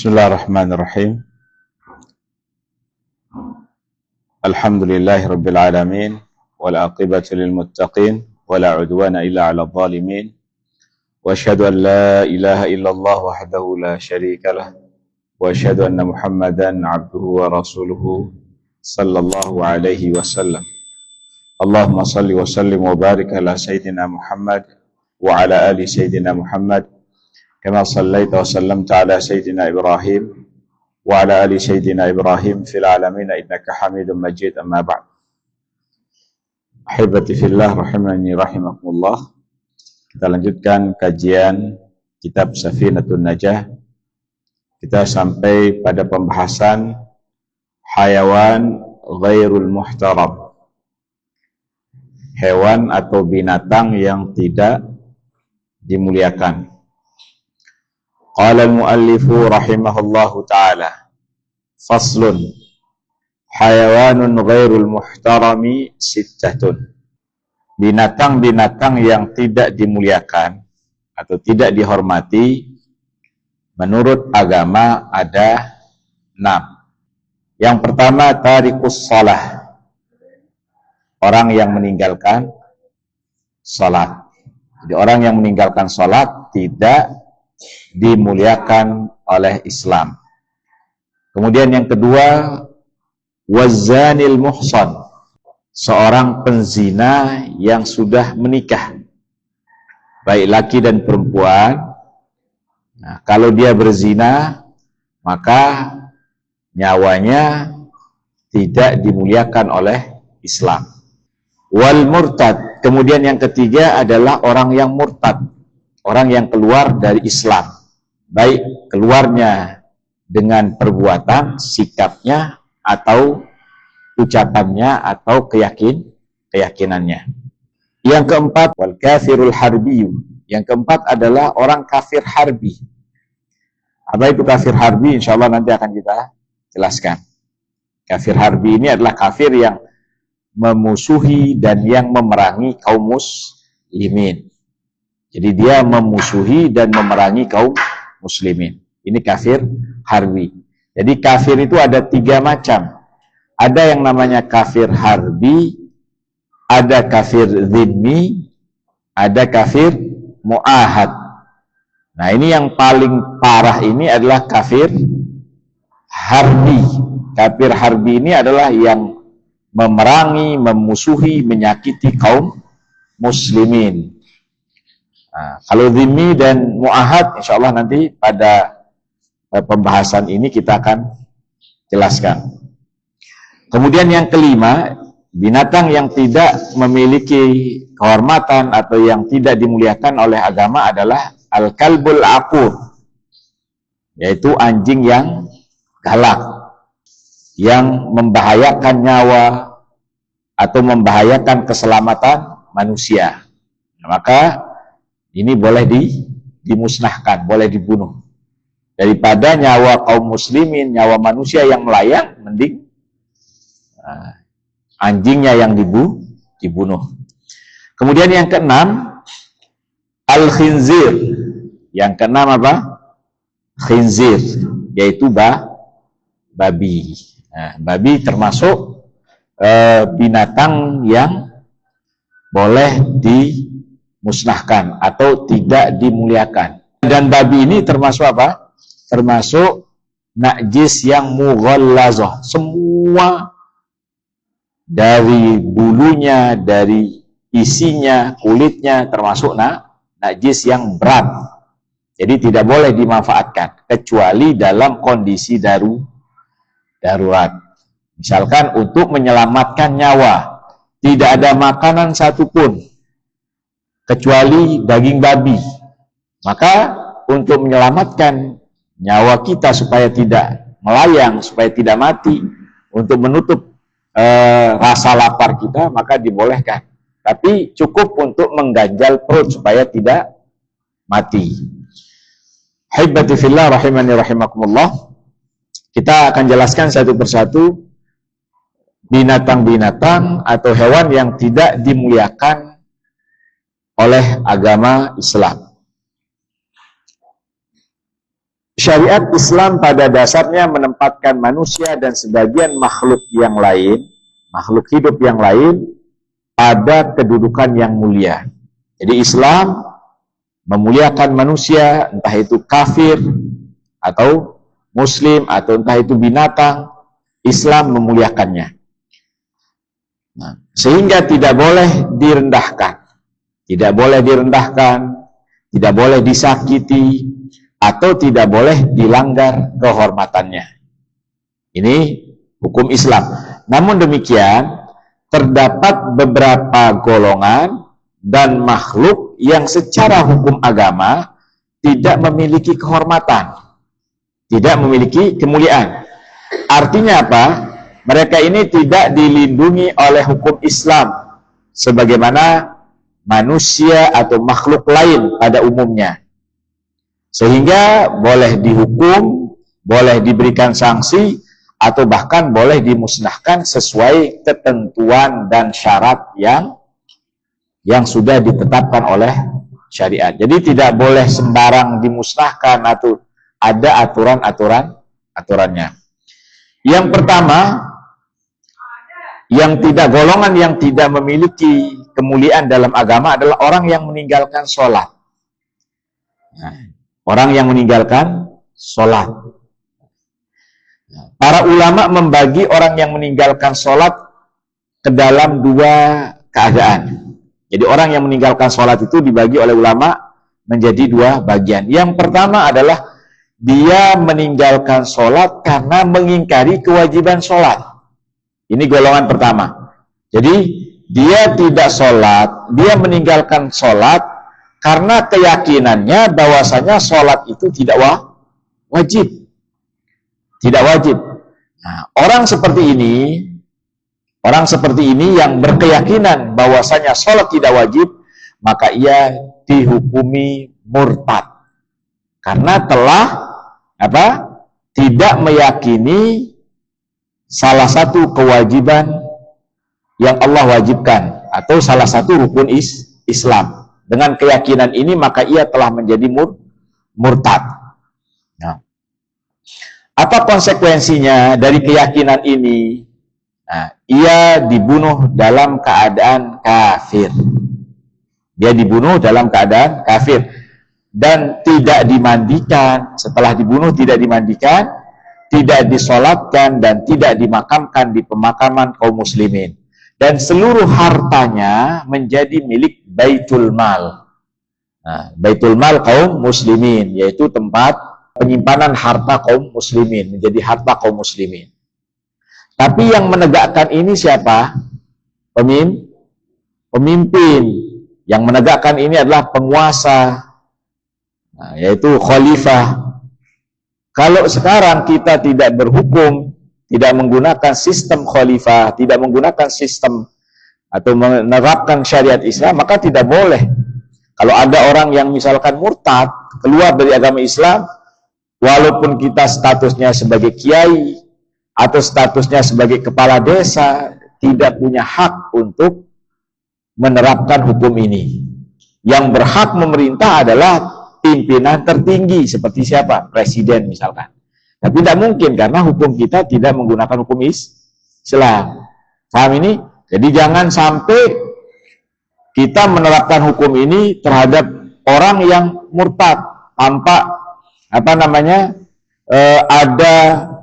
Bismillahirrahmanirrahim. Alhamdulillahi rabbil alamin wal aqibatu lil muttaqin wala udwana illa 'alal zalimin. Wa asyhadu an la ilaha illallah wahdahu la syarika lah wa asyhadu anna Muhammadan 'abduhu wa rasuluhu sallallahu alaihi wasallam. Allahumma shalli wa sallim wa barik ala sayyidina Muhammad wa ala ali sayyidina Muhammad kama sallaita wa sallamta ala sayyidina Ibrahim wa ala ali sayyidina Ibrahim fil alamin innaka Hamidum Majid. Amma ba'd. Ahibati fillah rahimani rahimakumullah. Kita lanjutkan kajian kitab Safinatun Najah. Kita sampai pada pembahasan hayawan ghairul muhtaram. Hewan atau binatang yang tidak dimuliakan. Qala al-muallifu rahimahullahu ta'ala, faslun, hayawanun ghairul muhtarami sittatun. Binatang-binatang yang tidak dimuliakan atau tidak dihormati menurut agama ada 6. Yang pertama, tarikus shalah, orang yang meninggalkan salat. Jadi orang yang meninggalkan salat tidak dimuliakan oleh Islam. Kemudian yang kedua, wazanil muhsan, seorang penzina yang sudah menikah, baik laki dan perempuan. Nah, kalau dia berzina, maka nyawanya tidak dimuliakan oleh Islam. Wal murtad, kemudian yang ketiga adalah orang yang murtad, orang yang keluar dari Islam, baik keluarnya dengan perbuatan, sikapnya, atau ucapannya, atau keyakinannya. Yang keempat, wal kafirul harbiyu, yang keempat adalah orang kafir harbi. Apa itu kafir harbi? Insya Allah nanti akan kita jelaskan. Kafir harbi ini adalah kafir yang memusuhi dan yang memerangi kaum muslimin. Jadi dia memusuhi dan memerangi kaum muslimin. Ini kafir harbi. Jadi kafir itu ada 3 macam. Ada yang namanya kafir harbi, ada kafir dhimmi, ada kafir mu'ahad. Nah, ini yang paling parah ini adalah kafir harbi. Kafir harbi ini adalah yang memerangi, memusuhi, menyakiti kaum muslimin. Nah, kalau dhimmi dan mu'ahad, insya Allah nanti pada pembahasan ini kita akan jelaskan. Kemudian yang kelima, binatang yang tidak memiliki kehormatan atau yang tidak dimuliakan oleh agama adalah al-kalbul aqur, yaitu anjing yang galak, yang membahayakan nyawa atau membahayakan keselamatan manusia. Nah, maka ini boleh dimusnahkan, boleh dibunuh. Daripada nyawa kaum muslimin, nyawa manusia yang melayang, mending anjingnya yang dibunuh. Kemudian yang keenam, al-khinzir. Yang keenam apa? Khinzir, yaitu babi. Nah, babi termasuk binatang yang boleh dimusnahkan atau tidak dimuliakan. Dan babi ini termasuk apa? Termasuk najis yang mughallazah. Semua dari bulunya, dari isinya, kulitnya termasuk najis yang berat. Jadi tidak boleh dimanfaatkan kecuali dalam kondisi darurat. Misalkan untuk menyelamatkan nyawa, tidak ada makanan satupun kecuali daging babi. Maka untuk menyelamatkan nyawa kita supaya tidak melayang, supaya tidak mati, untuk menutup rasa lapar kita, maka dibolehkan. Tapi cukup untuk mengganjal perut supaya tidak mati. Haibati fillah rahimani rahimakumullah. Kita akan jelaskan satu persatu binatang-binatang atau hewan yang tidak dimuliakan oleh agama Islam. Syariat Islam pada dasarnya menempatkan manusia dan sebagian makhluk yang lain, makhluk hidup yang lain, pada kedudukan yang mulia. Jadi Islam memuliakan manusia, entah itu kafir atau muslim atau entah itu binatang, Islam memuliakannya. Nah, sehingga tidak boleh direndahkan, tidak boleh direndahkan, tidak boleh disakiti, atau tidak boleh dilanggar kehormatannya. Ini hukum Islam. Namun demikian, terdapat beberapa golongan dan makhluk yang secara hukum agama tidak memiliki kehormatan, tidak memiliki kemuliaan. Artinya apa? Mereka ini tidak dilindungi oleh hukum Islam sebagaimana manusia atau makhluk lain pada umumnya. Sehingga boleh dihukum, boleh diberikan sanksi, atau bahkan boleh dimusnahkan sesuai ketentuan dan syarat yang sudah ditetapkan oleh syariat. Jadi tidak boleh sembarang dimusnahkan atau ada aturannya. Yang pertama, golongan yang tidak memiliki kemuliaan dalam agama adalah orang yang meninggalkan sholat. Nah, orang yang meninggalkan sholat. Para ulama membagi orang yang meninggalkan sholat ke dalam dua keadaan. Jadi orang yang meninggalkan sholat itu dibagi oleh ulama menjadi dua bagian. Yang pertama adalah dia meninggalkan sholat karena mengingkari kewajiban sholat. Ini golongan pertama. Jadi dia tidak sholat, dia meninggalkan sholat karena keyakinannya bahwasanya sholat itu tidak wajib. Tidak wajib. Nah, orang seperti ini yang berkeyakinan bahwasanya sholat tidak wajib, maka ia dihukumi murtad. Karena telah tidak meyakini salah satu kewajiban yang Allah wajibkan atau salah satu rukun Islam. Dengan keyakinan ini maka ia telah menjadi murtad. Nah, apa konsekuensinya dari keyakinan ini? Nah, ia dibunuh dalam keadaan kafir. Dia dibunuh dalam keadaan kafir dan tidak dimandikan. Setelah dibunuh tidak dimandikan, tidak disolatkan dan tidak dimakamkan di pemakaman kaum muslimin. Dan seluruh hartanya menjadi milik Baitul Mal. Nah, Baitul Mal kaum muslimin, yaitu tempat penyimpanan harta kaum muslimin, menjadi harta kaum muslimin. Tapi yang menegakkan ini siapa? Pemimpin. Yang menegakkan ini adalah penguasa, nah, yaitu khalifah. Kalau sekarang kita tidak berhukum, tidak menggunakan sistem khalifah, tidak menggunakan sistem atau menerapkan syariat Islam, maka tidak boleh. Kalau ada orang yang misalkan murtad, keluar dari agama Islam, walaupun kita statusnya sebagai kiai atau statusnya sebagai kepala desa, tidak punya hak untuk menerapkan hukum ini. Yang berhak memerintah adalah pimpinan tertinggi, seperti siapa? Presiden misalkan. Tapi tidak mungkin karena hukum kita tidak menggunakan hukum Islam. Paham ini? Jadi jangan sampai kita menerapkan hukum ini terhadap orang yang murtad tanpa ada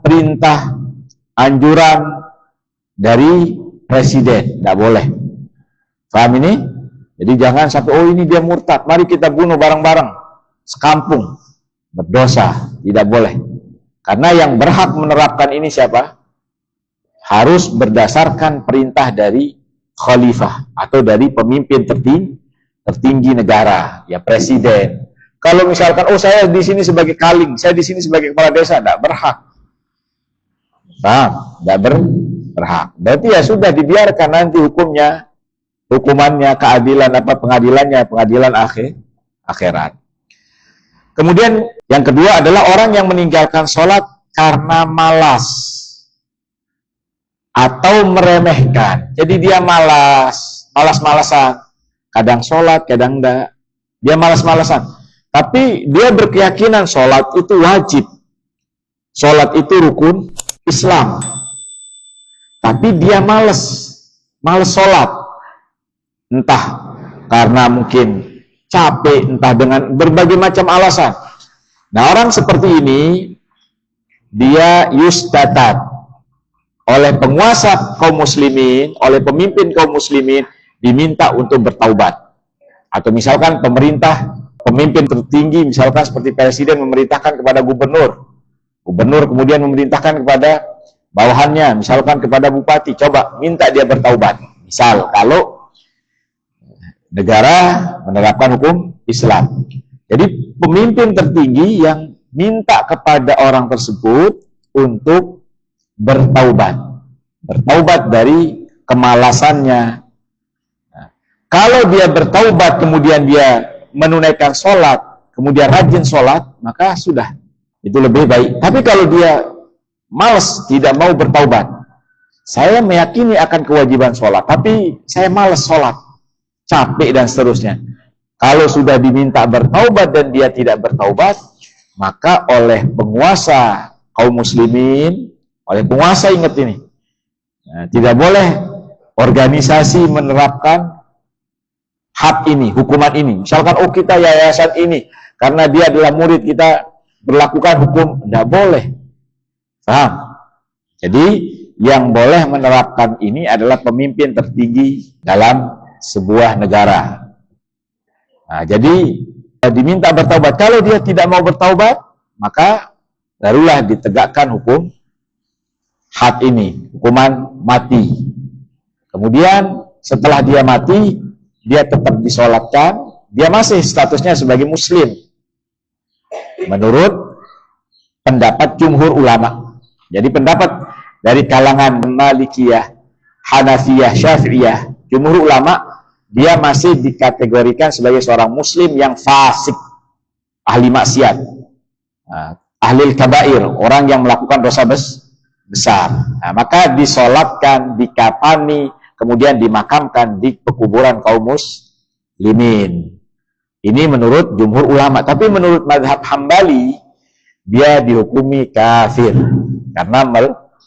perintah anjuran dari presiden. Tidak boleh. Paham ini? Jadi jangan sampai ini dia murtad, mari kita bunuh bareng-bareng sekampung. Berdosa. Tidak boleh. Karena yang berhak menerapkan ini siapa? Harus berdasarkan perintah dari khalifah atau dari pemimpin tertinggi negara, ya presiden. Kalau misalkan, saya di sini sebagai kaling, saya di sini sebagai kepala desa, tidak berhak. Paham? Tidak berhak. Berarti ya sudah dibiarkan nanti hukumannya, pengadilan akhirat. Kemudian yang kedua adalah orang yang meninggalkan sholat karena malas atau meremehkan. Jadi dia malas-malasan. Kadang sholat, kadang enggak. Dia malas-malasan. Tapi dia berkeyakinan sholat itu wajib. sholat itu rukun Islam, tapi dia males sholat, entah karena mungkin capek, entah dengan berbagai macam alasan. Nah, orang seperti ini dia yustatab oleh penguasa kaum muslimin, oleh pemimpin kaum muslimin, diminta untuk bertaubat. Atau misalkan pemerintah, pemimpin tertinggi, misalkan seperti presiden memerintahkan kepada gubernur kemudian memerintahkan kepada bawahannya, misalkan kepada bupati, coba minta dia bertaubat. Misal kalau negara menerapkan hukum Islam, jadi pemimpin tertinggi yang minta kepada orang tersebut untuk bertaubat dari kemalasannya. Nah, kalau dia bertaubat kemudian dia menunaikan sholat, kemudian rajin sholat, maka sudah, itu lebih baik. Tapi kalau dia malas, tidak mau bertaubat, saya meyakini akan kewajiban sholat, tapi saya malas sholat, capek dan seterusnya. Kalau sudah diminta bertaubat dan dia tidak bertaubat, maka oleh penguasa kaum muslimin, oleh penguasa, ingat ini, nah, tidak boleh organisasi menerapkan had ini, hukuman ini. Misalkan, oh kita yayasan ini, karena dia adalah murid kita berlakukan hukum, tidak boleh. Paham? Jadi yang boleh menerapkan ini adalah pemimpin tertinggi dalam sebuah negara. Nah, jadi diminta bertaubat. Kalau dia tidak mau bertaubat, maka barulah ditegakkan hukum had ini, hukuman mati. Kemudian setelah dia mati, dia tetap disolatkan, dia masih statusnya sebagai muslim menurut pendapat jumhur ulama. Jadi pendapat dari kalangan Malikiyah, Hanafiyah, Syafi'iyah, jumhur ulama, dia masih dikategorikan sebagai seorang muslim yang fasik, ahli maksiat, ahli kabair, orang yang melakukan dosa besar. Nah, maka disolatkan, dikafani, kemudian dimakamkan di pekuburan kaum muslimin. Ini menurut jumhur ulama. Tapi menurut mazhab Hambali, dia dihukumi kafir karena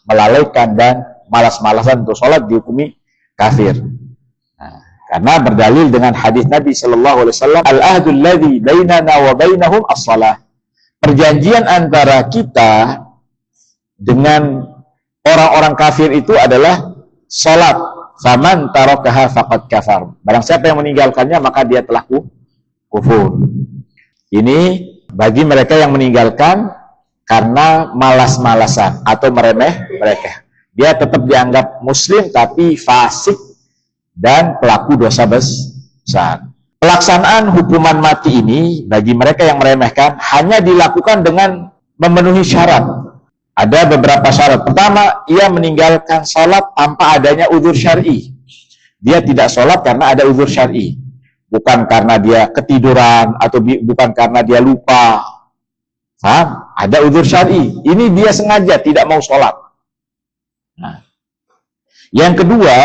melalaikan dan malas-malasan untuk sholat, dihukumi kafir. Nah, karena berdalil dengan hadis Nabi Shallallahu Alaihi Wasallam, al-ahdul ladzi bainana wa bainahum as-shalah. Perjanjian antara kita dengan orang-orang kafir itu adalah sholat. Faman tarakaha faqad kafar. Barang siapa yang meninggalkannya, maka dia telah kufur. Ini bagi mereka yang meninggalkan karena malas-malasan atau meremeh-remehkan. Dia tetap dianggap muslim tapi fasik dan pelaku dosa besar. Pelaksanaan hukuman mati ini bagi mereka yang meremehkan hanya dilakukan dengan memenuhi syarat. Ada beberapa syarat. Pertama, ia meninggalkan sholat tanpa adanya uzur syar'i. Dia tidak sholat karena ada uzur syar'i. Bukan karena dia ketiduran atau bukan karena dia lupa. Paham? Ada uzur syar'i. Ini dia sengaja tidak mau sholat. Nah. Yang kedua,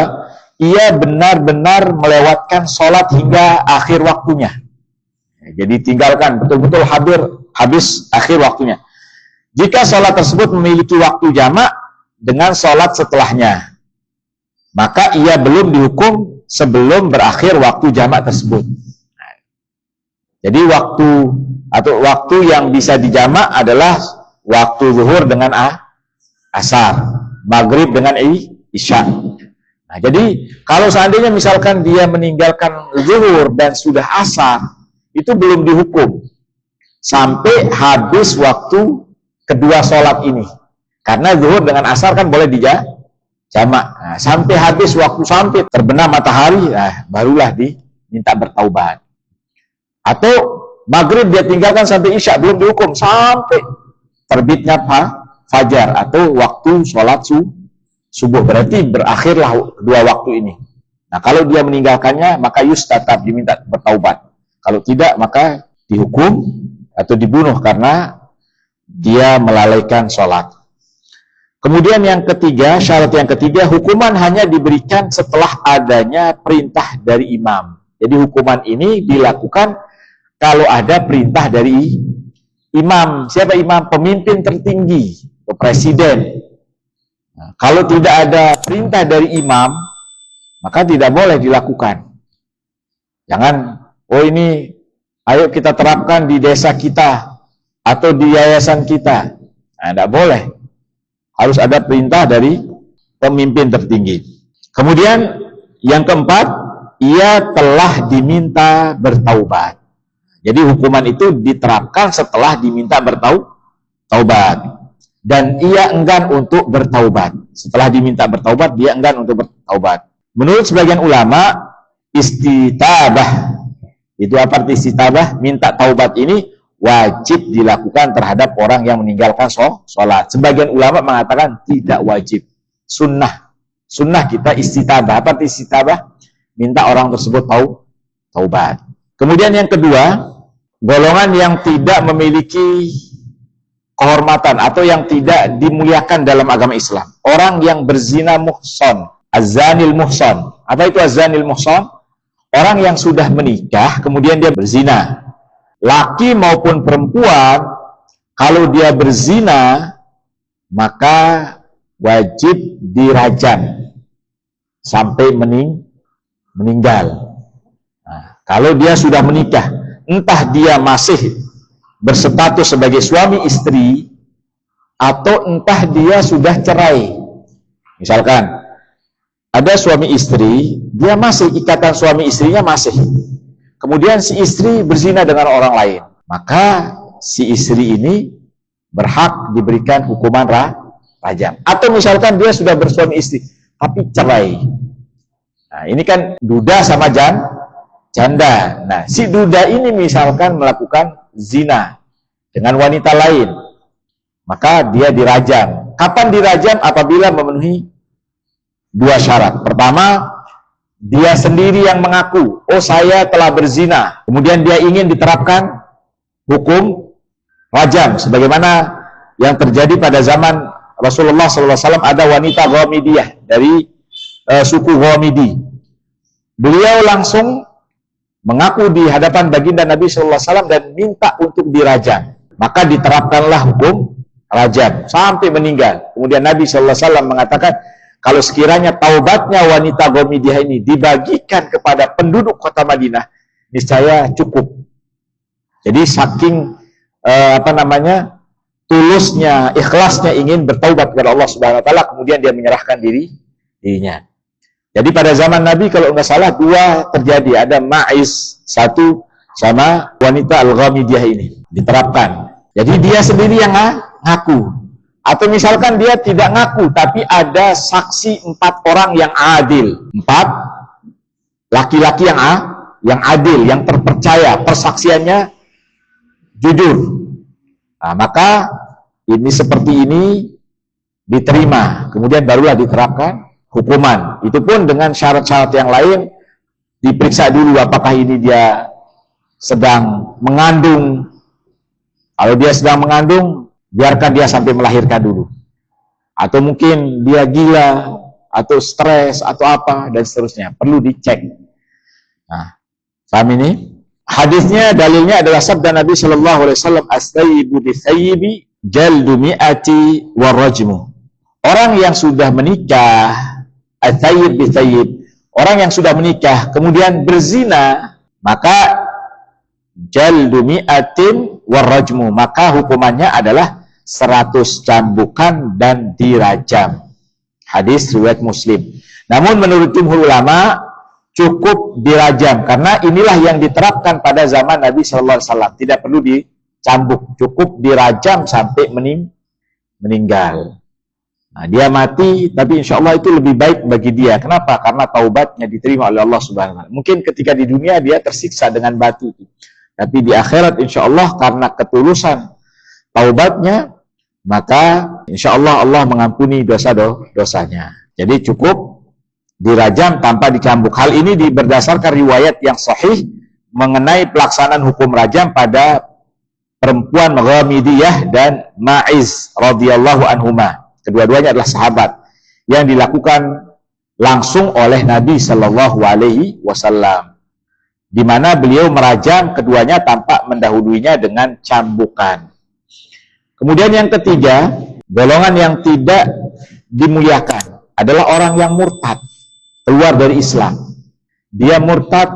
ia benar-benar melewatkan sholat hingga akhir waktunya. Jadi tinggalkan, betul-betul habis akhir waktunya. Jika sholat tersebut memiliki waktu jamak dengan sholat setelahnya, maka ia belum dihukum sebelum berakhir waktu jamak tersebut. Jadi waktu yang bisa dijamak adalah waktu zuhur dengan asar, maghrib dengan isya. Nah, jadi kalau seandainya misalkan dia meninggalkan zuhur dan sudah asar, itu belum dihukum sampai habis waktu kedua sholat ini. Karena zuhur dengan asar kan boleh dijamak. Nah, sampai habis waktu, sampai terbenam matahari, nah, barulah diminta bertaubat. Atau maghrib dia tinggalkan sampai isya, belum dihukum sampai terbitnya fajar atau waktu sholat subuh. Berarti berakhirlah dua waktu ini. Nah, kalau dia meninggalkannya, maka tetap diminta bertaubat. Kalau tidak, maka dihukum atau dibunuh karena dia melalaikan sholat. Kemudian yang ketiga, syarat yang ketiga, hukuman hanya diberikan setelah adanya perintah dari imam. Jadi hukuman ini dilakukan kalau ada perintah dari imam. Siapa imam? Pemimpin tertinggi, presiden. Nah, kalau tidak ada perintah dari imam, maka tidak boleh dilakukan. Jangan, oh ini, ayo kita terapkan di desa kita atau di yayasan kita. Nah, tidak boleh. Harus ada perintah dari pemimpin tertinggi. Kemudian yang keempat, ia telah diminta bertaubat. Jadi hukuman itu diterapkan setelah diminta bertaubat. Dan ia enggan untuk bertaubat. Setelah diminta bertaubat, dia enggan untuk bertaubat. Menurut sebagian ulama, istitabah. Itu apa arti istitabah? Minta taubat ini wajib dilakukan terhadap orang yang meninggalkan sholat. Sebagian ulama mengatakan tidak wajib. Sunnah. Sunnah kita istitabah. Apa arti istitabah? Minta orang tersebut taubat. Kemudian yang kedua, golongan yang tidak memiliki kehormatan atau yang tidak dimuliakan dalam agama Islam. Orang yang berzina muhsan, az-zanil muhsan. Apa itu az-zanil muhsan? Orang yang sudah menikah kemudian dia berzina. Laki maupun perempuan, kalau dia berzina maka wajib dirajam sampai meninggal. Nah, kalau dia sudah menikah, entah dia masih berstatus sebagai suami istri atau entah dia sudah cerai. Misalkan ada suami istri, dia masih ikatan suami istrinya masih. Kemudian si istri berzina dengan orang lain, maka si istri ini berhak diberikan hukuman rajam. Atau misalkan dia sudah bersuami istri tapi cerai. Nah, ini kan duda sama janda. Nah, si duda ini misalkan melakukan zina dengan wanita lain, maka dia dirajam. Kapan dirajam? Apabila memenuhi dua syarat. Pertama, dia sendiri yang mengaku, oh saya telah berzina. Kemudian dia ingin diterapkan hukum rajam, sebagaimana yang terjadi pada zaman Rasulullah SAW. Ada wanita Ghamidiyah dari suku Ghamidi. Beliau langsung mengaku di hadapan baginda Nabi SAW dan minta untuk dirajam. Maka diterapkanlah hukum rajam sampai meninggal. Kemudian Nabi SAW mengatakan, kalau sekiranya taubatnya wanita Ghamidiyah ini dibagikan kepada penduduk kota Madinah, niscaya cukup. Jadi saking tulusnya, ikhlasnya ingin bertaubat kepada Allah Subhanahu wa taala, kemudian dia menyerahkan dirinya. Jadi pada zaman Nabi kalau nggak salah dua terjadi, ada Ma'iz satu sama wanita Al-Ghamidiyah ini diterapkan. Jadi dia sendiri yang ngaku. Atau misalkan dia tidak ngaku, tapi ada saksi 4 orang yang adil. 4 laki-laki yang adil, yang terpercaya, persaksiannya jujur. Nah, maka ini seperti ini diterima, kemudian barulah diterapkan hukuman. Itu pun dengan syarat-syarat yang lain, diperiksa dulu apakah ini dia sedang mengandung. Kalau dia sedang mengandung, biarkan dia sampai melahirkan dulu. Atau mungkin dia gila, atau stres, atau apa, dan seterusnya. Perlu dicek. Nah, paham ini? Hadisnya, dalilnya adalah sabda Nabi SAW, as-sayyibu bi-sayyibi jaldu mi'ati warrajmu. Orang yang sudah menikah, as-sayyib bi-sayyib, orang yang sudah menikah, kemudian berzina, maka jaldu mi'atin warrajmu, maka hukumannya adalah 100 cambukan dan dirajam. Hadis riwayat Muslim. Namun menurut jumhur ulama cukup dirajam, karena inilah yang diterapkan pada zaman Nabi SAW. Tidak perlu dicambuk, cukup dirajam sampai meninggal. Nah, dia mati, tapi insya Allah itu lebih baik bagi dia. Kenapa? Karena taubatnya diterima oleh Allah Subhanahu wa taala. Mungkin ketika di dunia dia tersiksa dengan batu, tapi di akhirat insya Allah karena ketulusan taubatnya, maka insya Allah Allah mengampuni dosa-dosanya. Jadi cukup dirajam tanpa dicambuk. Hal ini berdasarkan riwayat yang sahih mengenai pelaksanaan hukum rajam pada perempuan Ghamidiyah dan Ma'iz radhiyallahu anhuma. Kedua-duanya adalah sahabat, yang dilakukan langsung oleh Nabi Shallallahu Alaihi Wasallam, di mana beliau merajam keduanya tanpa mendahuluinya dengan cambukan. Kemudian yang ketiga, golongan yang tidak dimuliakan adalah orang yang murtad, keluar dari Islam. Dia murtad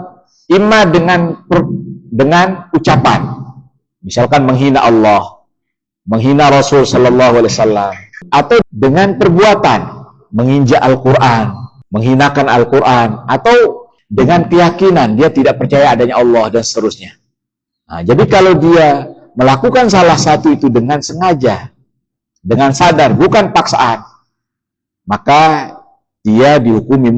imma dengan ucapan, misalkan menghina Allah, menghina Rasul Sallallahu Alaihi Wasallam, atau dengan perbuatan, menginjak Al-Quran, menghinakan Al-Quran, atau dengan keyakinan dia tidak percaya adanya Allah dan seterusnya. Nah, jadi kalau dia melakukan salah satu itu dengan sengaja, dengan sadar, bukan paksaan, maka dia dihukumi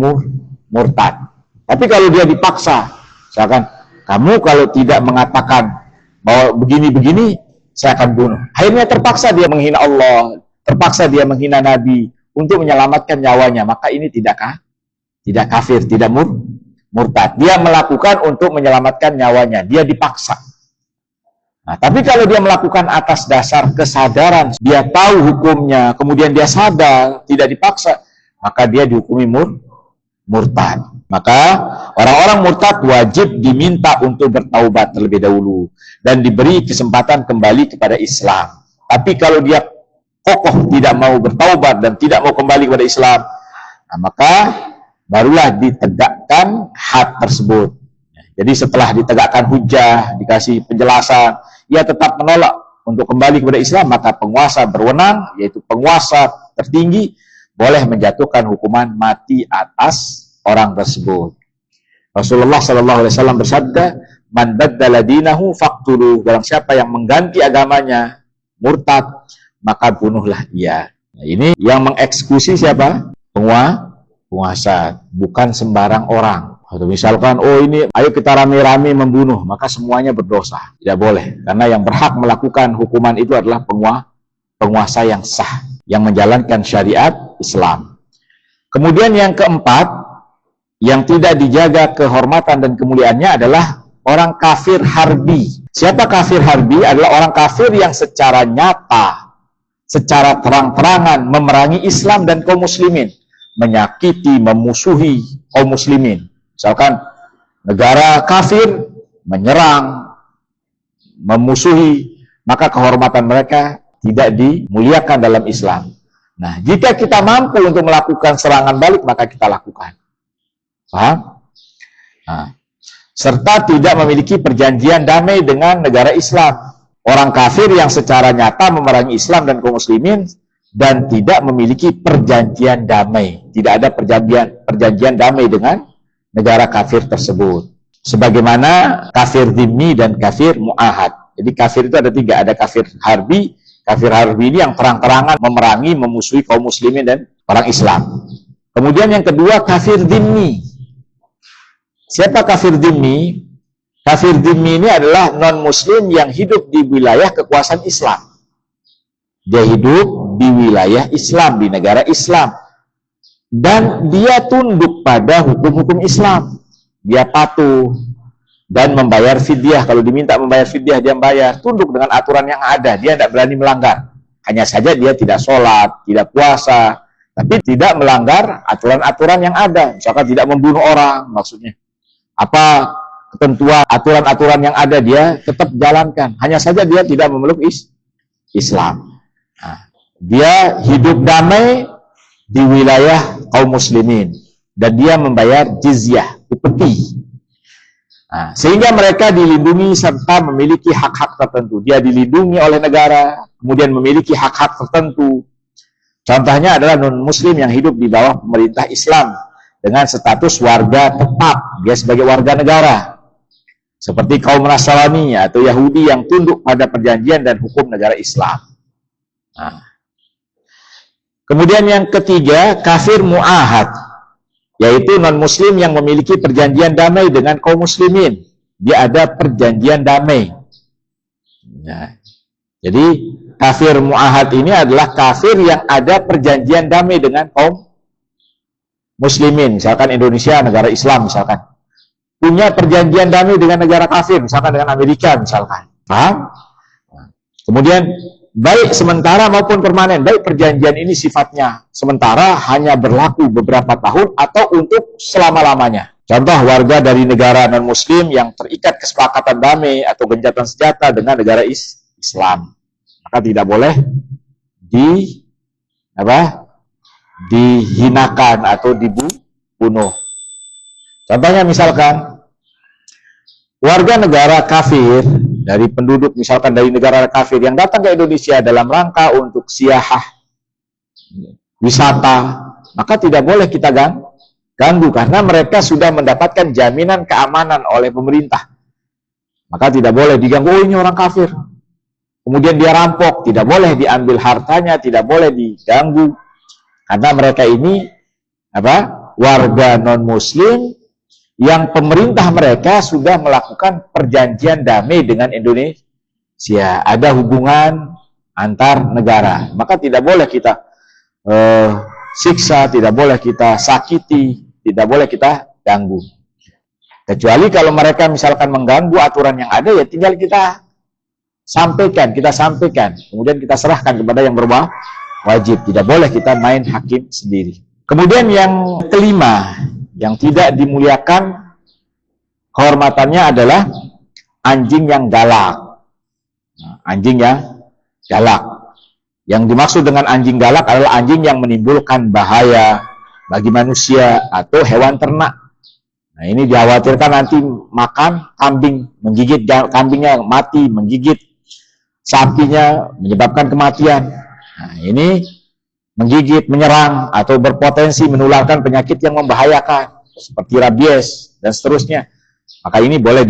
murtad. Tapi kalau dia dipaksa, misalkan kamu kalau tidak mengatakan bahwa begini-begini, saya akan bunuh. Akhirnya terpaksa dia menghina Allah, terpaksa dia menghina Nabi untuk menyelamatkan nyawanya, maka ini tidak kafir, tidak murtad. Dia melakukan untuk menyelamatkan nyawanya, dia dipaksa. Nah, tapi kalau dia melakukan atas dasar kesadaran, dia tahu hukumnya, kemudian dia sadar, tidak dipaksa, maka dia dihukumi murtad. Maka orang-orang murtad wajib diminta untuk bertaubat terlebih dahulu dan diberi kesempatan kembali kepada Islam. Tapi kalau dia kokoh tidak mau bertaubat dan tidak mau kembali kepada Islam, nah, maka barulah ditegakkan had tersebut. Jadi setelah ditegakkan hujah, dikasih penjelasan, ia tetap menolak untuk kembali kepada Islam, maka penguasa berwenang, yaitu penguasa tertinggi, boleh menjatuhkan hukuman mati atas orang tersebut. Rasulullah Sallallahu Alaihi Wasallam bersabda, "Man baddala dinahu faqtuluh." Barang siapa yang mengganti agamanya, murtad, maka bunuhlah dia. Nah, ini yang mengeksekusi siapa? Penguasa, bukan sembarang orang. Atau misalkan, oh ini, ayo kita rame-rame membunuh, maka semuanya berdosa. Tidak boleh, karena yang berhak melakukan hukuman itu adalah penguasa yang sah, yang menjalankan syariat Islam. Kemudian yang keempat, yang tidak dijaga kehormatan dan kemuliaannya adalah orang kafir harbi. Siapa kafir harbi? Adalah orang kafir yang secara nyata, secara terang-terangan memerangi Islam dan kaum muslimin, menyakiti, memusuhi kaum muslimin. Misalkan negara kafir menyerang, memusuhi, maka kehormatan mereka tidak dimuliakan dalam Islam. Nah, jika kita mampu untuk melakukan serangan balik, maka kita lakukan. Paham? Nah, serta tidak memiliki perjanjian damai dengan negara Islam. Orang kafir yang secara nyata memerangi Islam dan kaum muslimin dan tidak memiliki perjanjian damai. Tidak ada perjanjian damai dengan negara kafir tersebut. Sebagaimana kafir dhimmi dan kafir mu'ahad. Jadi kafir itu ada tiga. Ada kafir harbi. Kafir harbi ini yang terang-terangan memerangi, memusuhi kaum muslimin dan orang Islam. Kemudian yang kedua, kafir dhimmi. Siapa kafir dhimmi? Kafir dhimmi ini adalah non-muslim yang hidup di wilayah kekuasaan Islam. Dia hidup di wilayah Islam, di negara Islam. Dan dia tunduk pada hukum-hukum Islam. Dia patuh dan membayar fidyah. Kalau diminta membayar fidyah, dia membayar. Tunduk dengan aturan yang ada. Dia tidak berani melanggar. Hanya saja dia tidak sholat, tidak puasa, tapi tidak melanggar aturan-aturan yang ada. Misalkan tidak membunuh orang, maksudnya. Apa ketentuan, aturan-aturan yang ada, dia tetap jalankan. Hanya saja dia tidak memeluk Islam. Nah, dia hidup damai di wilayah kaum muslimin dan dia membayar jizyah, upeti. Nah, sehingga mereka dilindungi serta memiliki hak-hak tertentu. Dia dilindungi oleh negara, kemudian memiliki hak-hak tertentu. Contohnya adalah non-muslim yang hidup di bawah pemerintah Islam dengan status warga tetap, dia sebagai warga negara. Seperti kaum Nasrani atau Yahudi yang tunduk pada perjanjian dan hukum negara Islam. Nah, kemudian yang ketiga, kafir mu'ahad, yaitu non-muslim yang memiliki perjanjian damai dengan kaum muslimin. Dia ada perjanjian damai. Nah, jadi kafir mu'ahad ini adalah kafir yang ada perjanjian damai dengan kaum muslimin. Misalkan Indonesia, negara Islam misalkan, punya perjanjian damai dengan negara kafir, misalkan dengan Amerika misalkan. Paham? Kemudian baik sementara maupun permanen, baik perjanjian ini sifatnya sementara, hanya berlaku beberapa tahun, atau untuk selama-lamanya. Contoh, warga dari negara non-muslim yang terikat kesepakatan damai atau gencatan senjata dengan negara Islam. maka tidak boleh dihinakan atau dibunuh. Contohnya misalkan warga negara kafir, dari penduduk misalkan dari negara kafir yang datang ke Indonesia dalam rangka untuk siyahah, wisata, maka tidak boleh kita ganggu karena mereka sudah mendapatkan jaminan keamanan oleh pemerintah. Maka tidak boleh diganggu, oh ini orang kafir. Kemudian dia rampok, tidak boleh diambil hartanya, tidak boleh diganggu. Karena mereka ini warga non-muslim yang pemerintah mereka sudah melakukan perjanjian damai dengan Indonesia. Ada hubungan antar negara. Maka tidak boleh kita siksa, tidak boleh kita sakiti, tidak boleh kita ganggu. Kecuali kalau mereka misalkan mengganggu aturan yang ada, ya tinggal kita sampaikan, kemudian kita serahkan kepada yang berwajib. Tidak boleh kita main hakim sendiri. Kemudian yang kelima, yang tidak dimuliakan kehormatannya adalah anjing yang galak. Anjing yang galak. Yang dimaksud dengan anjing galak adalah anjing yang menimbulkan bahaya bagi manusia atau hewan ternak. Nah, ini dikhawatirkan nanti makan kambing, menggigit kambingnya mati, menggigit sapinya, menyebabkan kematian. Nah, ini menggigit, menyerang, atau berpotensi menularkan penyakit yang membahayakan, seperti rabies, dan seterusnya. Maka ini boleh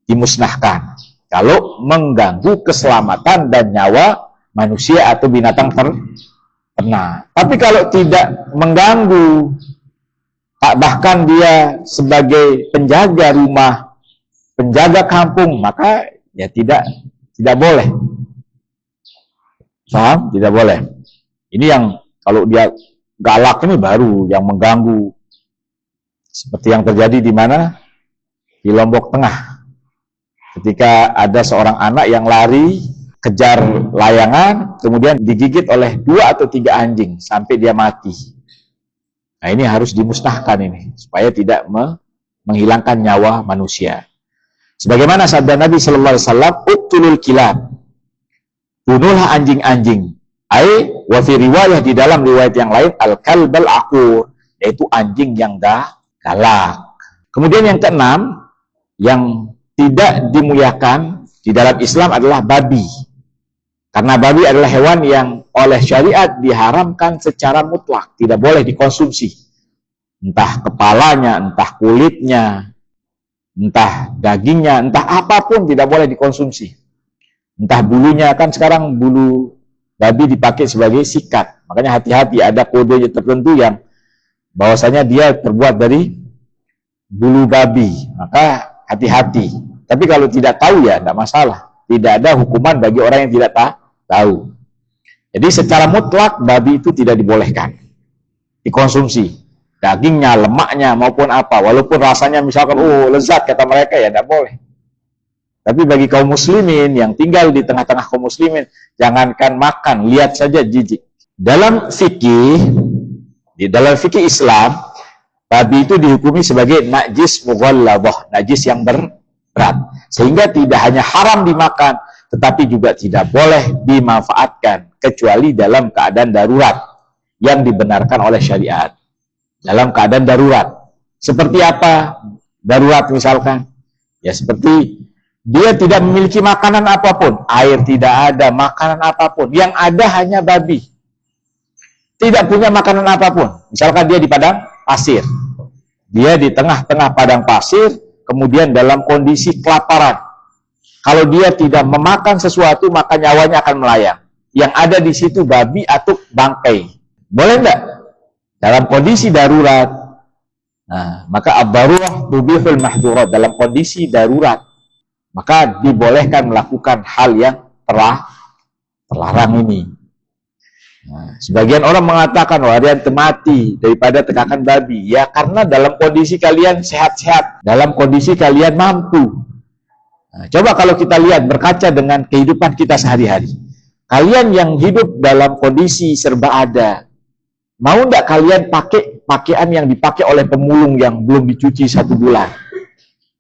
dimusnahkan. Kalau mengganggu keselamatan dan nyawa manusia atau binatang ternak. Tapi kalau tidak mengganggu, bahkan dia sebagai penjaga rumah, penjaga kampung, maka ya tidak boleh. Paham? Tidak boleh. Ini yang kalau dia galak ini baru yang mengganggu. Seperti yang terjadi di mana? Di Lombok Tengah. Ketika ada seorang anak yang lari kejar layangan, kemudian digigit oleh 2 atau 3 anjing sampai dia mati. Nah, ini harus dimusnahkan ini supaya tidak menghilangkan nyawa manusia. Sebagaimana sabda Nabi sallallahu alaihi wasallam, "Uqtulul kilab." Bunuhlah anjing-anjing. Wa fi riwayah, di dalam riwayat yang lain, al-kalbal aqur, yaitu anjing yang galak. Kemudian yang keenam, yang tidak dimuliakan di dalam Islam adalah babi. Karena babi adalah hewan yang oleh syariat diharamkan secara mutlak, tidak boleh dikonsumsi. Entah kepalanya, entah kulitnya, entah dagingnya, entah apapun tidak boleh dikonsumsi. Entah bulunya, kan sekarang bulu babi dipakai sebagai sikat. Makanya hati-hati, ada kode tertentu yang bahwasanya dia terbuat dari bulu babi. Maka hati-hati. Tapi kalau tidak tahu ya tidak masalah. Tidak ada hukuman bagi orang yang tidak tahu. Jadi secara mutlak babi itu tidak dibolehkan dikonsumsi. Dagingnya, lemaknya maupun apa. Walaupun rasanya misalkan lezat kata mereka, ya tidak boleh. Tapi bagi kaum muslimin yang tinggal di tengah-tengah kaum muslimin, jangankan makan, lihat saja jijik. Dalam fikih Islam, babi itu dihukumi sebagai najis mughalladhah, najis yang berat. Sehingga tidak hanya haram dimakan, tetapi juga tidak boleh dimanfaatkan kecuali dalam keadaan darurat yang dibenarkan oleh syariat. Dalam keadaan darurat. Seperti apa darurat misalkan? Ya seperti dia tidak memiliki makanan apapun, air tidak ada, makanan apapun, yang ada hanya babi. Tidak punya makanan apapun. Misalkan dia di padang pasir. Dia di tengah-tengah padang pasir, kemudian dalam kondisi kelaparan. Kalau dia tidak memakan sesuatu, maka nyawanya akan melayang. Yang ada di situ babi atau bangkai. Boleh enggak? Dalam kondisi darurat. Nah, maka ad-darurah tubihul mahdzurat. Dalam kondisi darurat, maka dibolehkan melakukan hal yang terlarang ini. Nah, sebagian orang mengatakan varian mati daripada tegakan babi. Ya karena dalam kondisi kalian sehat-sehat, dalam kondisi kalian mampu. Nah, coba kalau kita lihat berkaca dengan kehidupan kita sehari-hari. Kalian yang hidup dalam kondisi serba ada, mau enggak kalian pakai pakaian yang dipakai oleh pemulung yang belum dicuci 1 bulan?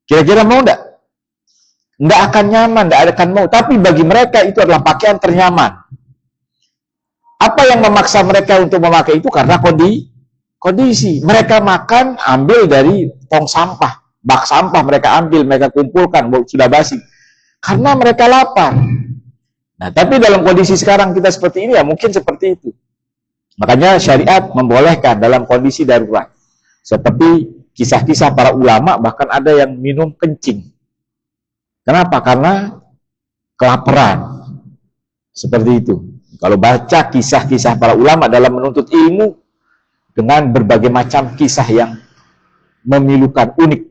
Kira-kira mau enggak? nggak akan nyaman, nggak akan mau. Tapi bagi mereka itu adalah pakaian ternyaman. Apa yang memaksa mereka untuk memakai itu? Karena kondisi. Mereka makan, ambil dari tong sampah, bak sampah mereka ambil, mereka kumpulkan, sudah basi. Karena mereka lapar. Nah, tapi dalam kondisi sekarang kita seperti ini, ya mungkin seperti itu. Makanya syariat membolehkan dalam kondisi darurat. Seperti kisah-kisah para ulama, bahkan ada yang minum kencing. Kenapa? Karena kelaparan. Seperti itu. Kalau baca kisah-kisah para ulama dalam menuntut ilmu, dengan berbagai macam kisah yang memilukan, unik.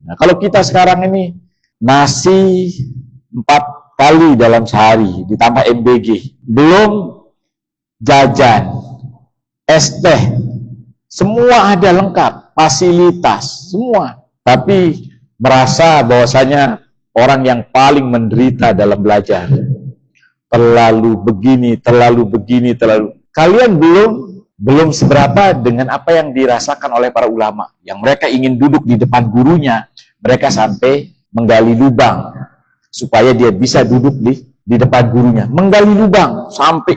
Nah, kalau kita sekarang ini nasi 4 kali dalam sehari, ditambah MBG, belum jajan, es teh, semua ada lengkap, fasilitas, semua. Tapi merasa bahwasanya orang yang paling menderita dalam belajar. Terlalu begini. Kalian belum seberapa dengan apa yang dirasakan oleh para ulama. Yang mereka ingin duduk di depan gurunya, mereka sampai menggali lubang supaya dia bisa duduk di depan gurunya. Menggali lubang sampai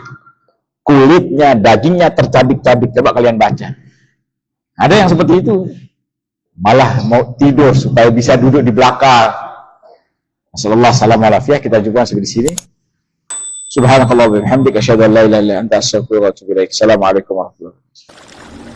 kulitnya, dagingnya tercabik-cabik. Coba kalian baca. Ada yang seperti itu. Malah mau tidur supaya bisa duduk di belakang. Assalamualaikum. Kita juga sampai di sini. Subhanakallah wa bihamdika asyhadu an la ilaha illa anta astaghfiruka wa atubu ilaik. Assalamualaikum warahmatullahi wabarakatuh.